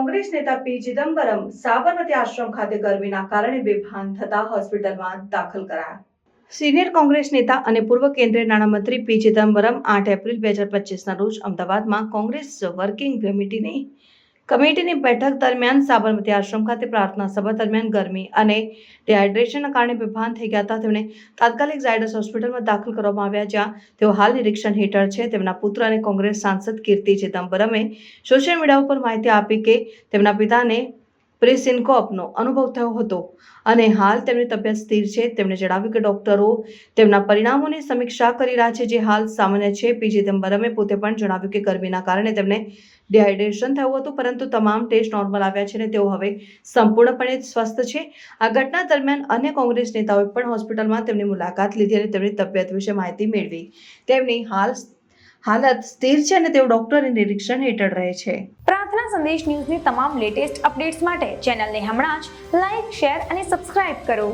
કોંગ્રેસ નેતા પી ચિદમ્બરમ સાબરમતી આશ્રમ ખાતે ગરમીના કારણે બેભાન થતા હોસ્પિટલમાં દાખલ કરાયા। સિનિયર કોંગ્રેસ નેતા અને પૂર્વ કેન્દ્રીય નાણામંત્રી પી ચિદમ્બરમ 8 એપ્રિલ 2025ના રોજ અમદાવાદમાં કોંગ્રેસ વર્કિંગ કમિટીની બેઠક દરમિયાન સાબરમતી આશ્રમ ખાતે પ્રાર્થના સભા દરમિયાન ગરમી અને ડિહાઇડ્રેશનના કારણે બેભાન થઈ ગયા હતા। તેમને તાત્કાલિક ઝાયડસ હોસ્પિટલમાં દાખલ કરવામાં આવ્યા, જ્યાં તેઓ હાલ નિરીક્ષણ હેઠળ છે। તેમના પુત્ર અને કોંગ્રેસ સાંસદ કીર્તિ ચિદમ્બરમે સોશિયલ મીડિયા ઉપર માહિતી આપી કે તેમના પિતાને પ્રેસિન્કોપનો અનુભવ થયો હતો અને હાલ તેમની તબિયત સ્થિર છે। તેમણે જણાવ્યું કે ડોક્ટરો તેમના પરિણામોની સમીક્ષા કરી રહ્યા છે, જે હાલ સામાન્ય છે। પી ચિદમ્બરમે પોતે પણ જણાવ્યું કે ગરમીના કારણે તેમને ડિહાઇડ્રેશન થયું હતું, પરંતુ તમામ ટેસ્ટ નોર્મલ આવ્યા છે અને તેઓ હવે સંપૂર્ણપણે સ્વસ્થ છે। આ ઘટના દરમિયાન અન્ય કોંગ્રેસ નેતાઓએ પણ હોસ્પિટલમાં તેમની મુલાકાત લીધી અને તેમની તબિયત વિશે માહિતી મેળવી। તેમની હાલત સ્થિર છે અને તેઓ ડોક્ટરની નિરીક્ષણ હેઠળ રહે છે। પ્રાર્થના સંદેશ ન્યૂઝની તમામ લેટેસ્ટ અપડેટ્સ માટે ચેનલને હમણાં જ લાઈક, શેર અને સબસ્ક્રાઇબ કરો।